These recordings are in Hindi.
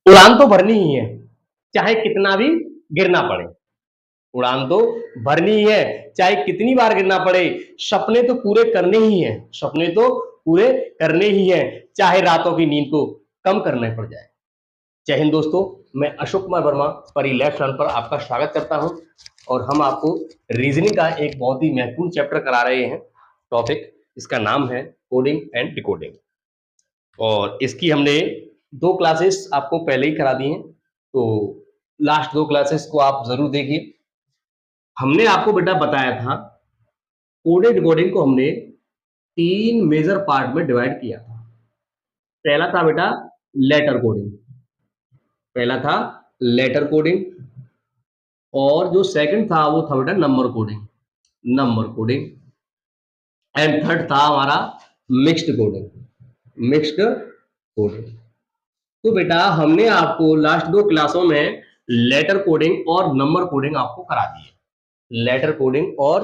उड़ान तो भरनी ही है, चाहे कितना भी गिरना पड़े। उड़ान तो भरनी ही है, चाहे कितनी बार गिरना पड़े। सपने तो पूरे करने ही हैं, सपने तो पूरे करने ही हैं, चाहे रातों की नींद को कम करना पड़ जाए। जय हिंद दोस्तों, मैं अशोक कुमार वर्मा परी लैब चैनल पर आपका स्वागत करता हूं और हम आपको रीजनिंग का एक बहुत ही महत्वपूर्ण चैप्टर करा रहे हैं। टॉपिक इसका नाम है कोडिंग एंड डिकोडिंग और इसकी हमने 2 क्लासेस आपको पहले ही करा दी हैं, तो लास्ट 2 क्लासेस को आप जरूर देखिए। हमने आपको बेटा बताया था कोडेड डिकोडिंग को हमने 3 मेजर पार्ट में डिवाइड किया था। पहला था बेटा लेटर कोडिंग, पहला था लेटर कोडिंग और जो सेकंड था वो था बेटा number coding, number coding and third था हमारा मिक्स्ड कोडिंग, मिक्स्ड कोडिंग। तो बेटा हमने आपको लास्ट 2 क्लासों में लेटर कोडिंग और नंबर कोडिंग आपको करा दी है। लेटर कोडिंग और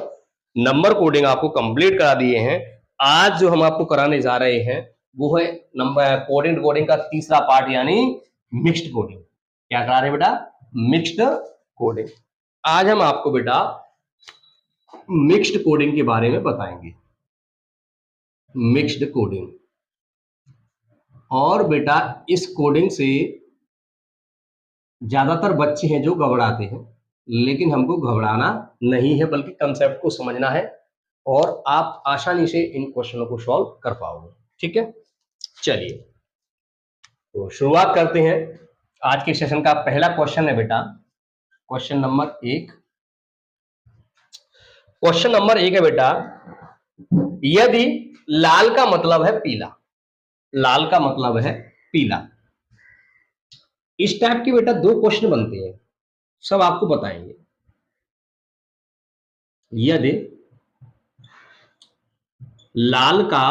नंबर कोडिंग आपको कंप्लीट करा दिए हैं। आज जो हम आपको कराने जा रहे हैं वो है नंबर कोडिंग डिकोडिंग का तीसरा पार्ट यानी मिक्स्ड कोडिंग। क्या करा रहे बेटा? Mixed coding. आज हम आपको बेटा मिक्स्ड कोडिंग के बारे में बताएंगे, मिक्स्ड कोडिंग। और बेटा इस कोडिंग से ज्यादातर बच्चे हैं जो घबराते हैं, लेकिन हमको घबराना नहीं है, बल्कि कंसेप्ट को समझना है और आप आसानी से इन क्वेश्चनों को सॉल्व कर पाओगे। ठीक है, चलिए तो शुरुआत करते हैं। आज के सेशन का पहला क्वेश्चन है बेटा क्वेश्चन नंबर 1। क्वेश्चन नंबर 1 है बेटा, यदि लाल का मतलब है पीला, लाल का मतलब है पीला, इस टाइप के बेटा 2 क्वेश्चन बनते हैं, सब आपको बताएंगे। यदि लाल का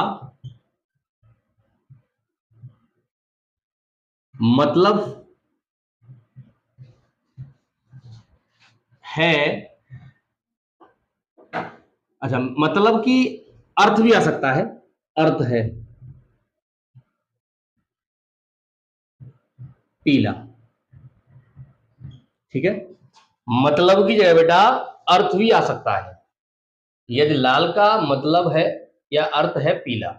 मतलब है, अच्छा मतलब कि अर्थ भी आ सकता है, अर्थ है पीला, ठीक है, मतलब की जगह बेटा अर्थ भी आ सकता है। यदि लाल का मतलब है या अर्थ है पीला,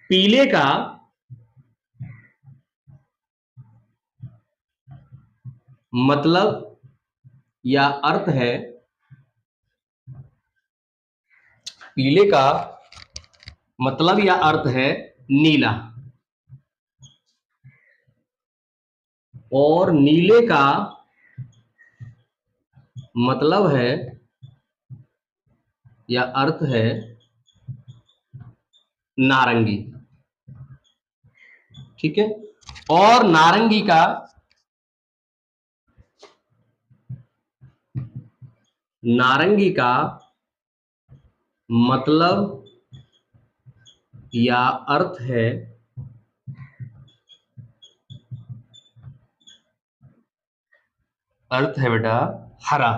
पीले का मतलब या अर्थ है, पीले का मतलब या अर्थ है नीला, और नीले का मतलब है या अर्थ है नारंगी, ठीक है, और नारंगी का मतलब या अर्थ है बेटा हरा,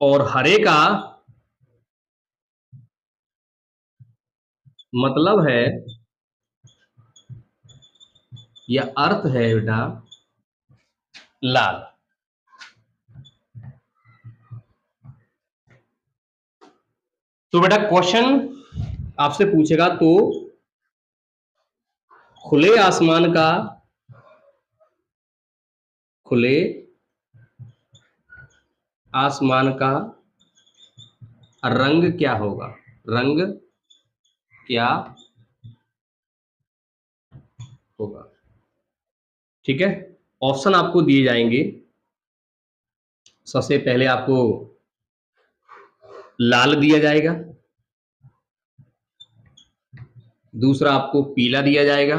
और हरे का मतलब है या अर्थ है बेटा लाल। तो बेटा क्वेश्चन आपसे पूछेगा तो खुले आसमान का, खुले आसमान का रंग क्या होगा, रंग क्या होगा, ठीक है। ऑप्शन आपको दिए जाएंगे। सबसे पहले आपको लाल दिया जाएगा, दूसरा आपको पीला दिया जाएगा,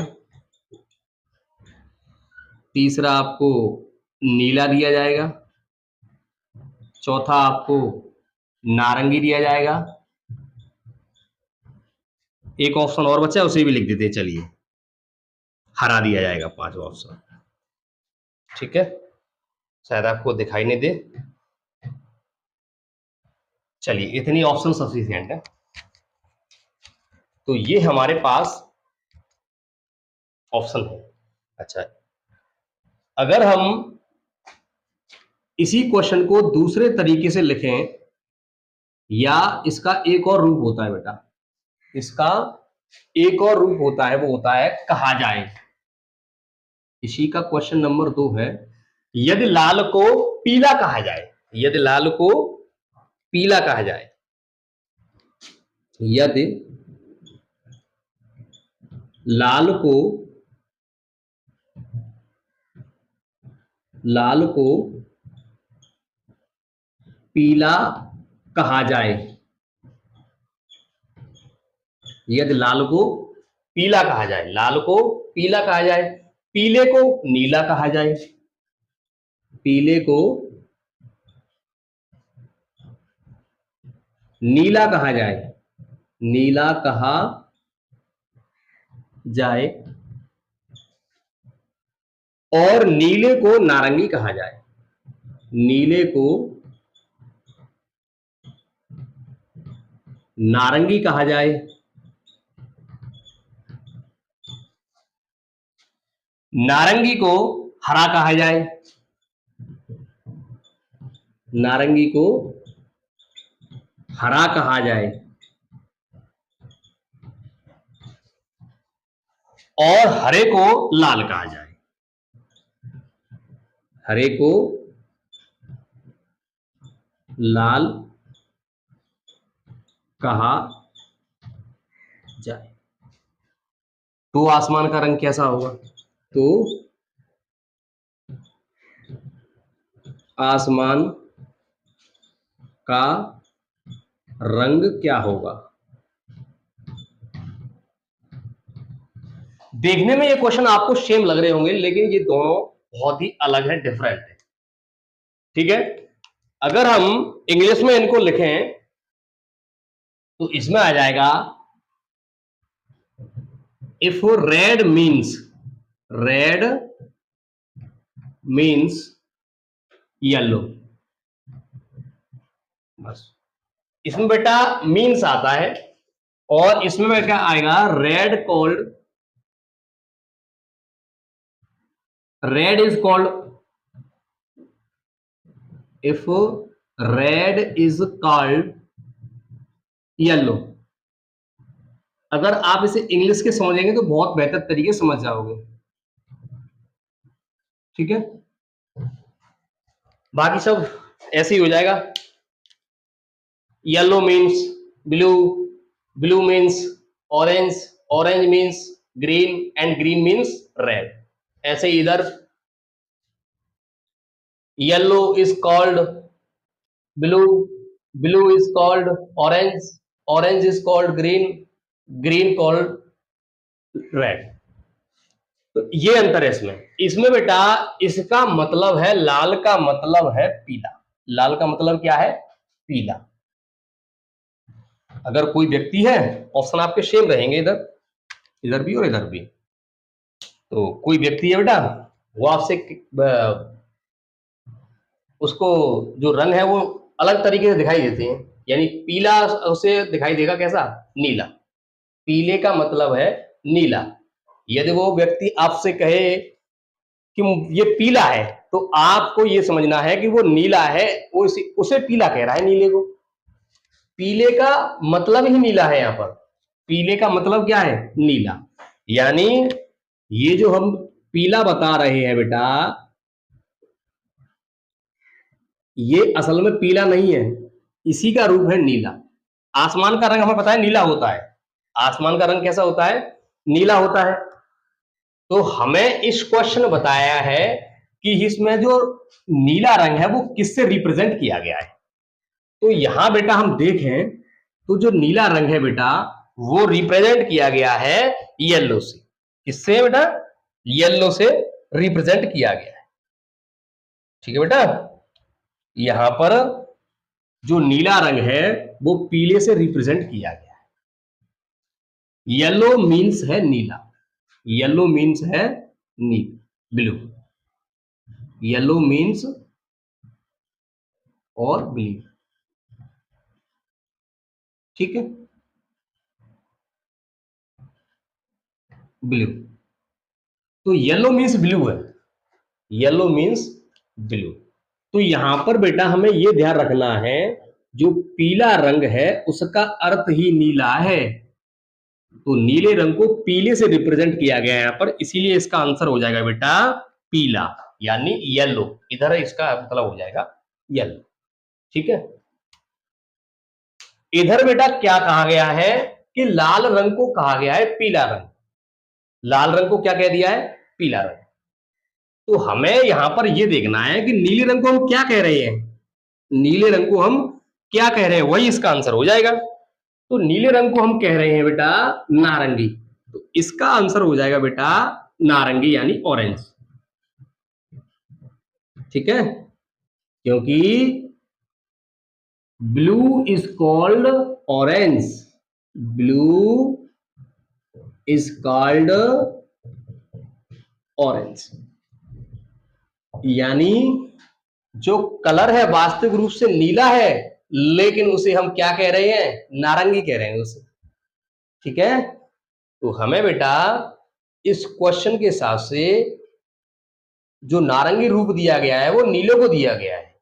तीसरा आपको नीला दिया जाएगा, चौथा आपको नारंगी दिया जाएगा, एक ऑप्शन और बचा है उसे भी लिख देते हैं, चलिए हरा दिया जाएगा, पांचवा ऑप्शन, ठीक है। शायद आपको दिखाई नहीं दे, चलिए इतनी ऑप्शन सफिशिएंट है। तो ये हमारे पास ऑप्शन है। अच्छा, अगर हम इसी क्वेश्चन को दूसरे तरीके से लिखें, या इसका एक और रूप होता है बेटा, इसका एक और रूप होता है, वो होता है कहा जाए। इसी का क्वेश्चन नंबर 2 है, यदि लाल को पीला कहा जाए, यदि लाल को पीला कहा जाए, यदि लाल को पीला कहा जाए, यदि लाल को पीला कहा जाए, लाल को पीला कहा जाए, पीले को नीला कहा जाए, पीले को नीला कहा जाए, नीला कहा जाए, और नीले को नारंगी कहा जाए, नीले को नारंगी कहा जाए, नारंगी को हरा कहा जाए, नारंगी को हरा कहा जाए, और हरे को लाल कहा जाए, हरे को लाल कहा जाए। तो आसमान का रंग कैसा होगा? तो आसमान का रंग क्या होगा? देखने में ये क्वेश्चन आपको सेम लग रहे होंगे, लेकिन ये दोनों बहुत ही अलग है, डिफरेंट है। ठीक है, अगर हम इंग्लिश में इनको लिखें तो इसमें आ जाएगा, इफ रेड मीन्स येलो। बस, इसमें बेटा मीन्स आता है, और इसमें क्या आएगा, red is called, if red is called yellow. अगर आप इसे इंग्लिश के समझेंगे तो बहुत बेहतर तरीके से समझ जाओगे। ठीक है, बाकी सब ऐसे ही हो जाएगा। Yellow means blue, blue means orange, orange means green, and green means red. ऐसे ही इधर yellow is called blue, blue is called orange, orange is called green, green called red. तो ये अंतर है इसमें। इसमें बेटा इसका मतलब है, लाल का मतलब है पीला, लाल का मतलब क्या है? पीला। अगर कोई व्यक्ति है, ऑप्शन आपके सेम रहेंगे, इधर इधर भी और इधर भी। तो कोई व्यक्ति है बेटा, वो आपसे उसको जो रंग है वो अलग तरीके से दिखाई देते हैं, यानी पीला उसे दिखाई देगा कैसा? नीला। पीले का मतलब है नीला। यदि वो व्यक्ति आपसे कहे कि ये पीला है, तो आपको ये समझना है कि वो नीला है, उसे पीला कह रहा है, नीले को। पीले का मतलब ही नीला है, यहां पर पीले का मतलब क्या है? नीला। यानी ये जो हम पीला बता रहे हैं बेटा, ये असल में पीला नहीं है, इसी का रूप है नीला। आसमान का रंग हमें पता है नीला होता है, आसमान का रंग कैसा होता है? नीला होता है। तो हमें इस क्वेश्चन में बताया है कि इसमें जो नीला रंग है वो किससे रिप्रेजेंट किया गया है। तो यहां बेटा हम देखें तो जो नीला रंग है बेटा, वो रिप्रेजेंट किया गया है येलो से। किससे बेटा? येलो से रिप्रेजेंट किया गया है। ठीक है बेटा, यहां पर जो नीला रंग है वो पीले से रिप्रेजेंट किया गया है। येलो मीन्स है नीला, येलो मीन्स है नीला, ब्लू। येलो मीन्स और ब्लू। ठीक है, ब्लू। तो येलो मीन्स ब्लू है, येलो मीन्स ब्लू। तो यहां पर बेटा हमें ये ध्यान रखना है, जो पीला रंग है उसका अर्थ ही नीला है, तो नीले रंग को पीले से रिप्रेजेंट किया गया है यहां पर, इसीलिए इसका आंसर हो जाएगा बेटा पीला, यानी येलो। इधर इसका मतलब हो जाएगा येलो। ठीक है, इधर बेटा क्या कहा गया है कि लाल रंग को कहा गया है पीला रंग, लाल रंग को क्या कह दिया है, पीला रंग। तो हमें यहां पर यह देखना है कि नीले रंग को हम क्या कह रहे हैं, नीले रंग को हम क्या कह रहे हैं, वही इसका आंसर हो जाएगा। तो नीले रंग को हम कह रहे हैं बेटा नारंगी, तो इसका आंसर हो जाएगा बेटा नारंगी यानी ऑरेंज। ठीक है, क्योंकि blue is called orange, blue is called orange, यानी जो कलर है वास्तविक रूप से नीला है, लेकिन उसे हम क्या कह रहे हैं, नारंगी कह रहे हैं उसे। ठीक है, तो हमें बेटा इस क्वेश्चन के हिसाब से जो नारंगी रूप दिया गया है वो नीले को दिया गया है,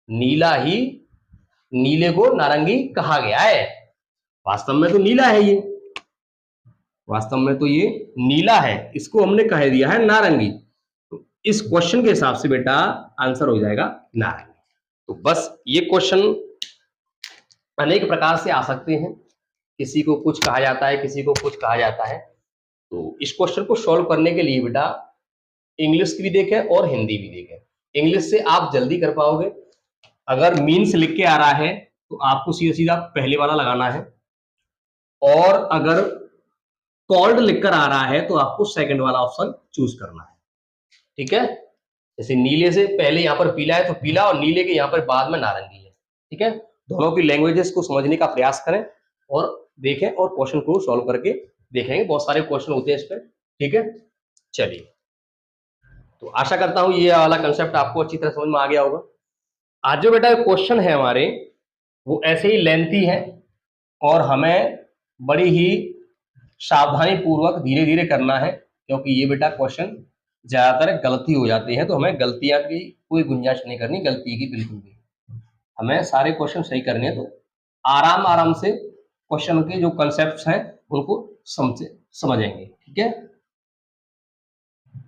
नीला ही, नीले को नारंगी कहा गया है। वास्तव में तो नीला है ये, वास्तव में तो ये नीला है, इसको हमने कह दिया है नारंगी। तो इस क्वेश्चन के हिसाब से बेटा आंसर हो जाएगा नारंगी। तो बस ये क्वेश्चन अनेक प्रकार से आ सकते हैं, किसी को कुछ कहा जाता है, किसी को कुछ कहा जाता है। तो इस क्वेश्चन को सॉल्व करने के लिए बेटा इंग्लिश भी देखें और हिंदी भी देखें। इंग्लिश से आप जल्दी कर पाओगे, अगर मीन्स लिख के आ रहा है तो आपको सीधा सीधा पहले वाला लगाना है, और अगर कॉल्ड लिखकर आ रहा है तो आपको सेकंड वाला ऑप्शन चूज करना है। ठीक है, जैसे नीले से पहले यहाँ पर पीला है तो पीला, और नीले के यहाँ पर बाद में नारंगी है। ठीक है, दोनों की लैंग्वेजेस को समझने का प्रयास करें और देखें, और क्वेश्चन को सॉल्व करके देखेंगे, बहुत सारे क्वेश्चन होते हैं इस पर। ठीक है, चलिए, तो आशा करता हूं ये वाला कंसेप्ट आपको अच्छी तरह समझ में आ गया होगा। आज जो बेटा क्वेश्चन है हमारे, वो ऐसे ही लेंथी है, और हमें बड़ी ही सावधानी पूर्वक धीरे धीरे करना है, क्योंकि ये बेटा क्वेश्चन ज्यादातर गलती हो जाते हैं, तो हमें गलतियां की कोई गुंजाइश नहीं करनी, गलती की बिल्कुल भी, हमें सारे क्वेश्चन सही करने हैं। तो आराम आराम से क्वेश्चन के जो कंसेप्ट हैं उनको समझेंगे। ठीक है,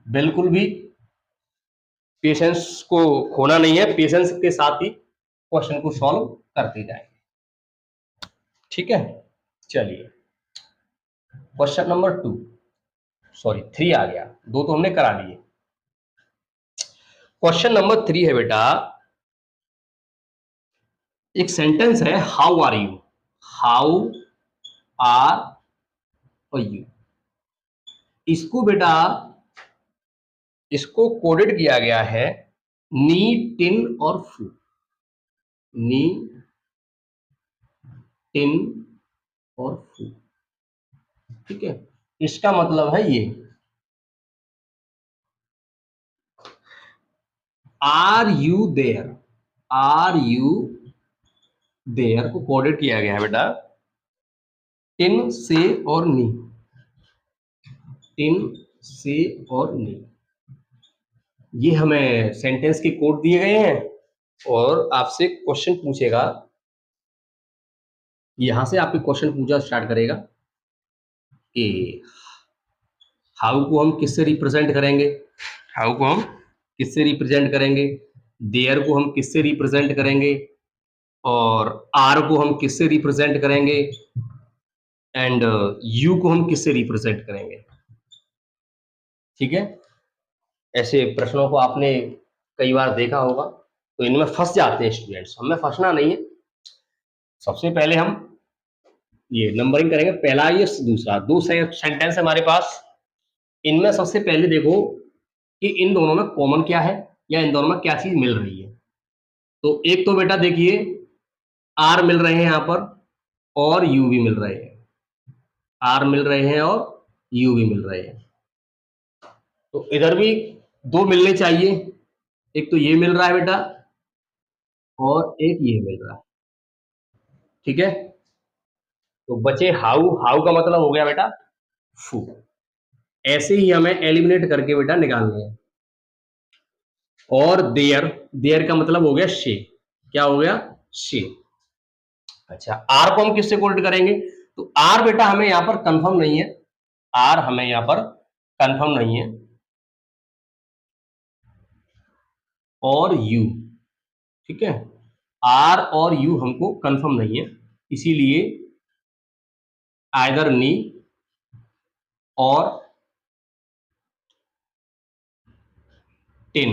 बिल्कुल भी पेशेंस को खोना नहीं है, पेशेंस के साथ ही क्वेश्चन को सॉल्व करते जाएंगे। ठीक है, चलिए क्वेश्चन नंबर 2, सॉरी 3 आ गया, 2 तो हमने करा लिए। क्वेश्चन नंबर 3 है बेटा, एक सेंटेंस है, how are you, how are you, इसको बेटा, इसको कोडेड किया गया है नी, टिन और फू, नी, टिन और फू। ठीक है, इसका मतलब है ये, are you there, are you there को कोडेड किया गया है बेटा टिन से और नी, टिन से और नी, ये हमें सेंटेंस के कोड दिए गए हैं, और आपसे क्वेश्चन पूछेगा, यहां से आपके क्वेश्चन पूछा स्टार्ट करेगा कि हाउ को हम किससे रिप्रेजेंट करेंगे, हाउ को हम किससे रिप्रेजेंट करेंगे, देयर को हम किससे रिप्रेजेंट करेंगे, और आर को हम किससे रिप्रेजेंट करेंगे, एंड यू को हम किससे रिप्रेजेंट करेंगे। ठीक है, ऐसे प्रश्नों को आपने कई बार देखा होगा, तो इनमें फंस जाते हैं स्टूडेंट्स, हमें फंसना नहीं है। सबसे पहले हम ये नंबरिंग करेंगे, पहला ये दूसरा, दो सेंटेंस हमारे पास, इनमें सबसे पहले देखो कि इन दोनों में कॉमन क्या है, या इन दोनों में क्या चीज मिल रही है। तो एक तो बेटा देखिए आर मिल रहे हैं यहाँ पर, और यू भी मिल रहे हैं, आर मिल रहे हैं और यू भी मिल रहे हैं, तो इधर भी दो मिलने चाहिए, एक तो ये मिल रहा है बेटा, और एक ये मिल रहा है। ठीक है, तो बचे हाउ, हाउ का मतलब हो गया बेटा फू, ऐसे ही हमें एलिमिनेट करके बेटा निकालने हैं। और देयर का मतलब हो गया शे, क्या हो गया, शे। अच्छा, आर को हम किससे कोटेड करेंगे, तो आर बेटा हमें यहां पर कंफर्म नहीं है, आर हमें यहां पर कंफर्म नहीं है, और यू, ठीक है, आर और यू हमको कंफर्म नहीं है, इसीलिए आइदर नी और टिन,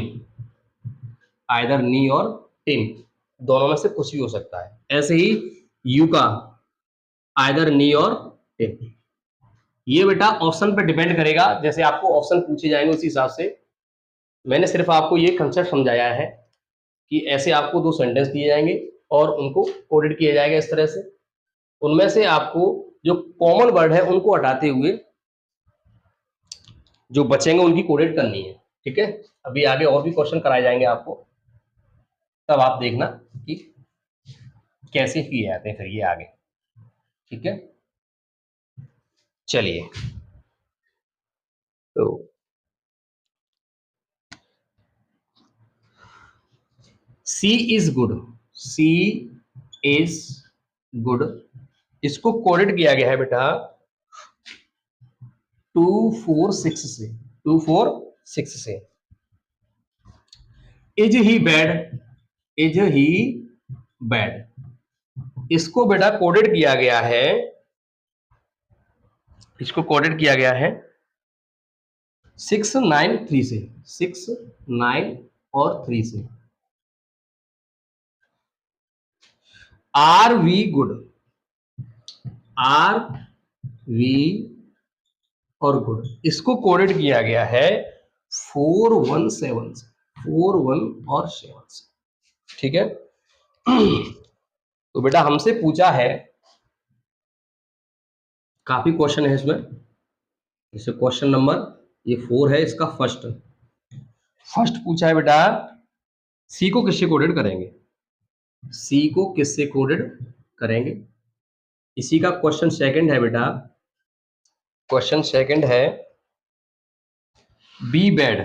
आइदर नी और टिन, दोनों में से कुछ भी हो सकता है। ऐसे ही यू का आइदर नी और टिन। ये बेटा ऑप्शन पे डिपेंड करेगा, जैसे आपको ऑप्शन पूछे जाएंगे उसी हिसाब से। मैंने सिर्फ आपको ये कंसेप्ट समझाया है कि ऐसे आपको दो सेंटेंस दिए जाएंगे और उनको कोडेड किया जाएगा इस तरह से, उनमें से आपको जो कॉमन वर्ड है उनको हटाते हुए जो बचेंगे उनकी कोडेड करनी है, ठीक है। अभी आगे और भी क्वेश्चन कराए जाएंगे आपको, तब आप देखना कि कैसे किए जाते हैं फिर ये आगे, ठीक है। चलिए, तो C is good, C is good, इसको कोडेड किया गया है बेटा 246 से, 246 से। Is he bad, is he bad, इसको बेटा कोडेड किया गया है, इसको कोडेड किया गया है 693 से, 6 9 और 3 से। Are we good, are we और गुड, इसको कोडेड किया गया है 417 से, 41 और 7 से, ठीक है। तो बेटा हमसे पूछा है, काफी क्वेश्चन है इसमें, जैसे क्वेश्चन नंबर ये 4 है, इसका फर्स्ट पूछा है बेटा सी को किससे कोडेड करेंगे, सी को किससे कोडेड करेंगे। इसी का क्वेश्चन सेकंड है बेटा, क्वेश्चन सेकंड है बी बैड,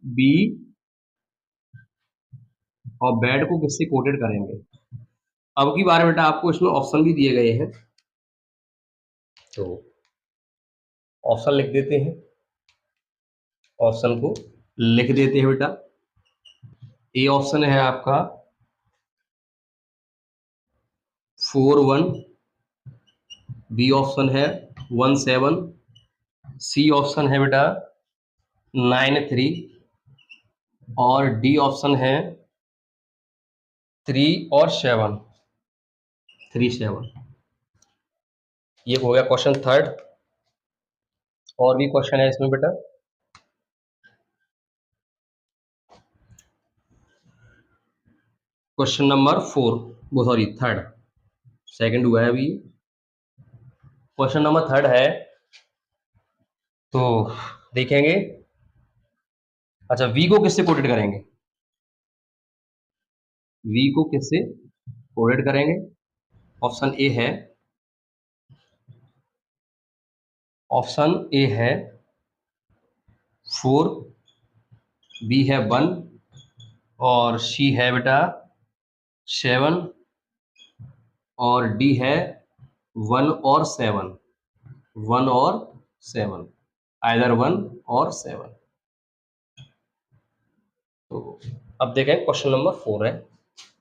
बी और बैड को किससे कोडेड करेंगे। अब की बार बेटा आपको इसमें ऑप्शन भी दिए गए हैं, तो ऑप्शन लिख देते हैं, ऑप्शन को लिख देते हैं बेटा। ए ऑप्शन है आपका 41, बी ऑप्शन है 17, सी ऑप्शन है बेटा 93 और डी ऑप्शन है 3 7। ये हो गया क्वेश्चन थर्ड। और भी क्वेश्चन है इसमें बेटा, क्वेश्चन नंबर 4, वो सॉरी थर्ड, सेकंड हुआ है अभी। क्वेश्चन नंबर थर्ड है, तो देखेंगे। अच्छा, वी को किससे कोटेड करेंगे, वी को किससे कोडेड करेंगे। ऑप्शन ए है, ऑप्शन ए है 4, बी है 1 और सी है बेटा 7 और डी है 1 और 7, 1 और 7, आइदर 1 और 7। तो अब देखें क्वेश्चन नंबर 4 है,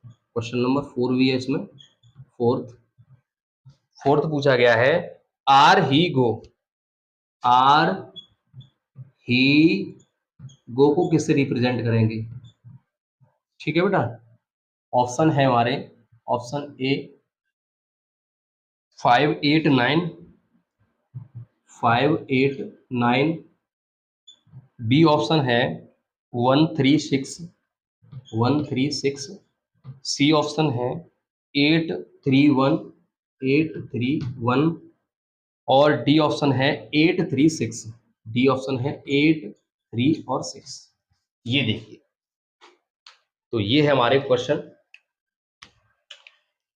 क्वेश्चन नंबर 4 भी है इसमें, फोर्थ पूछा गया है आर ही गो, आर ही गो को किससे रिप्रेजेंट करेंगे, ठीक है बेटा। ऑप्शन है हमारे, ऑप्शन ए 5 8 9, 5 8 9, बी ऑप्शन है 1 3 6, 1 3 6, सी ऑप्शन है 8 3 1, 8 3 1 और डी ऑप्शन है 8 3 6, डी ऑप्शन है 8 3 और 6। ये देखिए, तो ये है हमारे क्वेश्चन,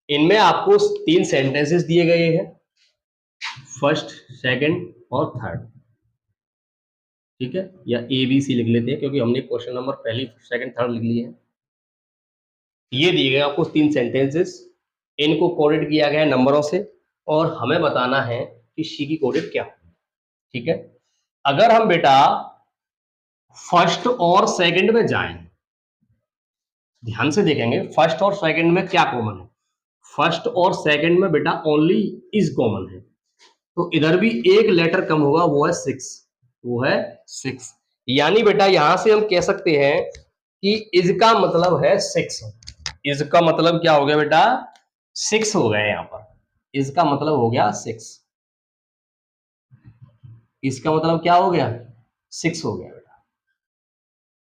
इनमें आपको 3 सेंटेंसेस दिए गए हैं, फर्स्ट, सेकंड और थर्ड। ठीक है, या ए बी सी लिख लेते हैं क्योंकि हमने क्वेश्चन नंबर पहली सेकंड थर्ड लिख लिए हैं। ये दिए गए आपको 3 सेंटेंसेस, इनको कोडेड किया गया है नंबरों से और हमें बताना है कि सी की कोडेड क्या है। ठीक है, अगर हम बेटा फर्स्ट और सेकंड में जाएं, ध्यान से देखेंगे फर्स्ट और सेकंड में क्या कॉमन है। फर्स्ट और सेकंड में बेटा ओनली इज कॉमन है, तो इधर भी एक लेटर कम होगा, वो है 6, वो है 6। यानी बेटा यहां से हम कह सकते हैं कि इज का मतलब है 6। इज का मतलब क्या हो गया बेटा, 6 हो गया यहां पर। इज का मतलब हो गया 6। इसका मतलब क्या हो गया, 6 हो गया बेटा।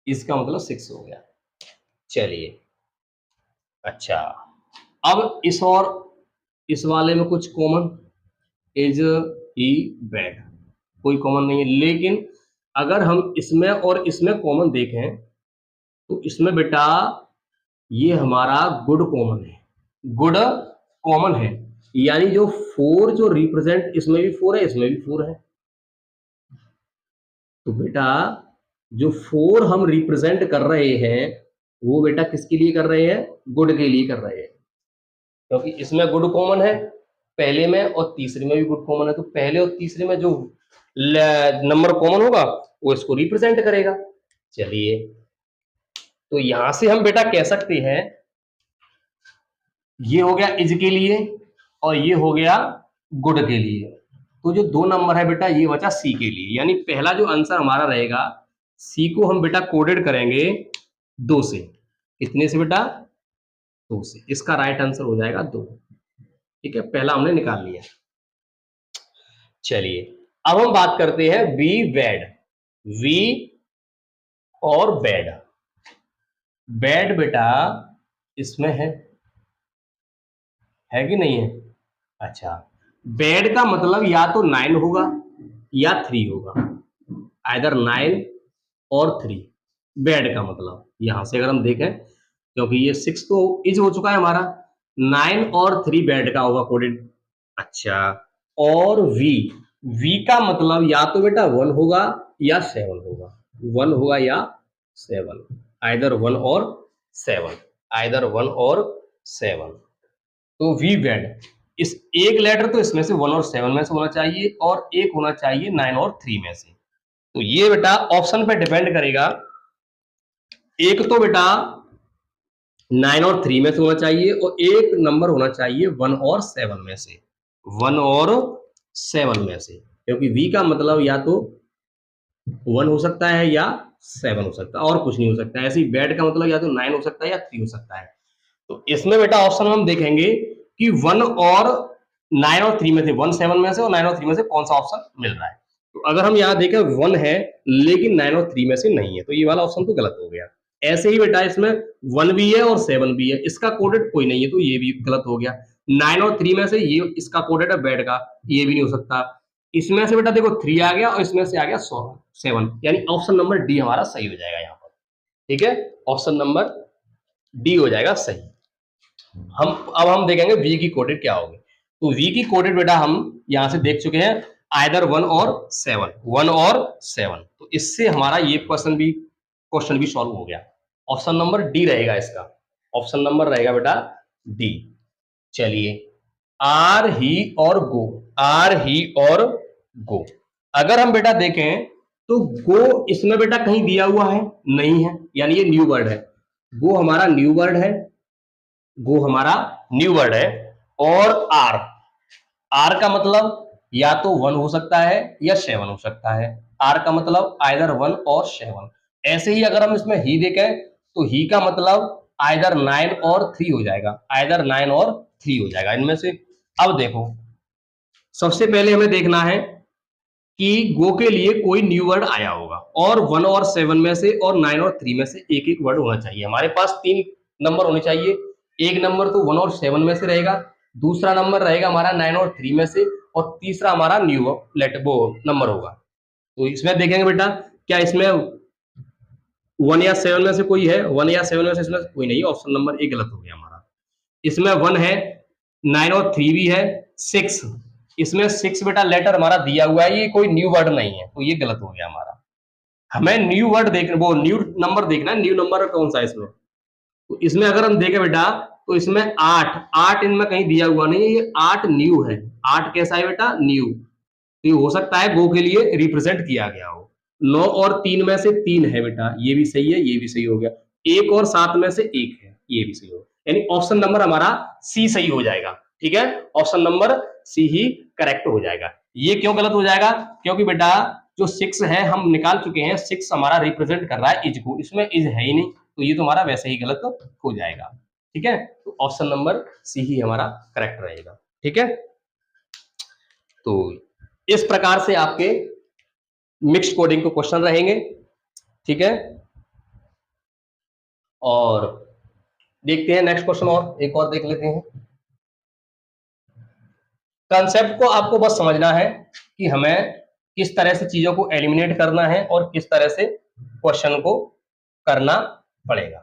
इसका मतलब 6 हो गया। चलिए, अच्छा, अब इस और इस वाले में कुछ कॉमन, इज ही बैड, कोई कॉमन नहीं है। लेकिन अगर हम इसमें और इसमें कॉमन देखें तो इसमें बेटा ये हमारा गुड कॉमन है, गुड कॉमन है। यानी जो 4 जो रिप्रेजेंट, इसमें भी 4 है, इसमें भी 4 है। तो बेटा जो 4 हम रिप्रेजेंट कर रहे हैं वो बेटा किसके लिए कर रहे हैं, गुड के लिए कर रहे हैं, क्योंकि इसमें गुड कॉमन है पहले में और तीसरे में भी गुड कॉमन है। तो पहले और तीसरे में जो नंबर कॉमन होगा वो इसको रिप्रेजेंट करेगा। चलिए, तो यहां से हम बेटा कह सकते हैं ये हो गया इज के लिए और ये हो गया गुड के लिए। तो जो 2 नंबर है बेटा ये बचा सी के लिए, यानी पहला जो आंसर हमारा रहेगा सी को हम बेटा कोडेड करेंगे 2 से। कितने से बेटा, 2 से। इसका राइट आंसर हो जाएगा 2। ठीक है, पहला हमने निकाल लिया। चलिए, अब हम बात करते हैं वी बैड। वी और बैड, बैड बेटा इसमें है कि नहीं है। अच्छा, बैड का मतलब या तो 9 होगा या 3 होगा, आइदर 9 और 3। बैड का मतलब यहां से अगर हम देखें, क्योंकि ये 6 तो इज हो चुका है हमारा, 9 और 3 बैड का होगा कोडेड। अच्छा, और वी, वी का मतलब या तो बेटा 1 होगा या 7 होगा, 1 होगा या 7, आइदर 1 और 7, आइदर 1 और 7। तो वी बैड, इस एक लेटर तो इसमें से 1 और 7 में से होना चाहिए और एक होना चाहिए 9 और 3 में से। तो ये बेटा ऑप्शन पे डिपेंड करेगा। एक तो बेटा 9 और 3 में से होना चाहिए और एक नंबर होना चाहिए 1 और 7 में से, 1 और 7 में से, क्योंकि वी का मतलब या तो 1 हो सकता है या 7 हो सकता है और कुछ नहीं हो सकता है। ऐसे ही बैड का मतलब या तो 9 हो सकता है या 3 हो सकता है। तो इसमें बेटा ऑप्शन हम देखेंगे कि 1 और 9 और 3 में से, 1 7 में से और 9 और 3 में से कौन सा ऑप्शन मिल रहा है। तो अगर हम यहाँ देखें 1 है लेकिन 9 और 3 में से नहीं है, तो ये वाला ऑप्शन तो गलत हो गया। ऐसे ही बेटा इसमें 1 भी है और 7 भी है, इसका कोडेड कोई नहीं है, तो ये भी गलत हो गया। 9 और 3 में से ये इसका कोडेड है बैड का, ये भी नहीं हो सकता। इसमें से बेटा देखो 3 आ गया और इसमें से आ गया 7, यानी ऑप्शन नंबर डी हमारा सही हो जाएगा यहाँ पर। ठीक है, ऑप्शन नंबर डी हो जाएगा सही। अब हम देखेंगे वी की कोडेड क्या होगी। तो वी की कोडेड बेटा हम यहां से देख चुके हैं, आइदर 1 और 7, 1 और 7। तो इससे हमारा ये क्वेश्चन भी सॉल्व हो गया। ऑप्शन नंबर डी रहेगा इसका, ऑप्शन नंबर रहेगा बेटा डी। चलिए, आर ही और गो, आर ही और गो, अगर हम बेटा देखें तो गो इसमें बेटा कहीं दिया हुआ है नहीं है, यानी ये न्यू वर्ड है। गो हमारा न्यू वर्ड है, गो हमारा न्यू वर्ड है। और आर, आर का मतलब या तो 1 हो सकता है या 7 हो सकता है। आर का मतलब आइदर 1 और 7। ऐसे ही अगर हम इसमें ही देखें तो ही का मतलब आइदर 9 और 3 हो जाएगा, आइदर 9 और 3 हो जाएगा इनमें से। अब देखो, सबसे पहले हमें देखना है कि गो के लिए कोई न्यू वर्ड आया होगा और 1 और 7 में से और 9 और 3 में से एक एक वर्ड होना चाहिए। हमारे पास 3 नंबर होने चाहिए, एक नंबर तो 1 और 7 में से रहेगा, दूसरा नंबर रहेगा हमारा 9 और 3 में से और तीसरा हमारा न्यू लेटर वो नंबर होगा। तो इसमें देखेंगे बेटा क्या इसमें 1 या 7 में से कोई है, 1 या 7 में से इसमें कोई नहीं, ऑप्शन नंबर ए गलत हो गया हमारा। इसमें 1 है, 9 और 3 भी है, 6, इसमें 6 बेटा लेटर हमारा दिया हुआ है, ये कोई न्यू वर्ड नहीं है, तो ये गलत हो गया हमारा। हमें न्यू वर्ड देखना, वो न्यू नंबर देखना है, न्यू नंबर कौन सा है इसमें। तो इसमें अगर हम देखें बेटा, तो इसमें 8, 8 इनमें कहीं दिया हुआ नहीं है, ये 8 न्यू है। 8 कैसा है बेटा? न्यू। तो ये हो सकता है गो के लिए रिप्रेजेंट किया गया हो। 9 और 3 में से 3 है बेटा, ये भी सही है, ये भी सही हो गया। 1 और 7 में से 1 है, ये भी सही हो गया। यानी ऑप्शन नंबर हमारा सी सही हो जाएगा। ठीक है, ऑप्शन नंबर सी ही करेक्ट हो जाएगा। ये क्यों गलत हो जाएगा? क्योंकि बेटा जो 6 है हम निकाल चुके हैं, 6 हमारा रिप्रेजेंट कर रहा है इज को, इसमें इज है ही नहीं, तो ये तो हमारा वैसे ही गलत हो जाएगा। ठीक है, तो ऑप्शन नंबर सी ही हमारा करेक्ट रहेगा। ठीक है, तो इस प्रकार से आपके मिक्स्ड कोडिंग के क्वेश्चन रहेंगे। ठीक है, और देखते हैं नेक्स्ट क्वेश्चन, और एक और देख लेते हैं। कंसेप्ट को आपको बस समझना है कि हमें किस तरह से चीजों को एलिमिनेट करना है और किस तरह से क्वेश्चन को करना पड़ेगा।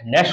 नेक्स्ट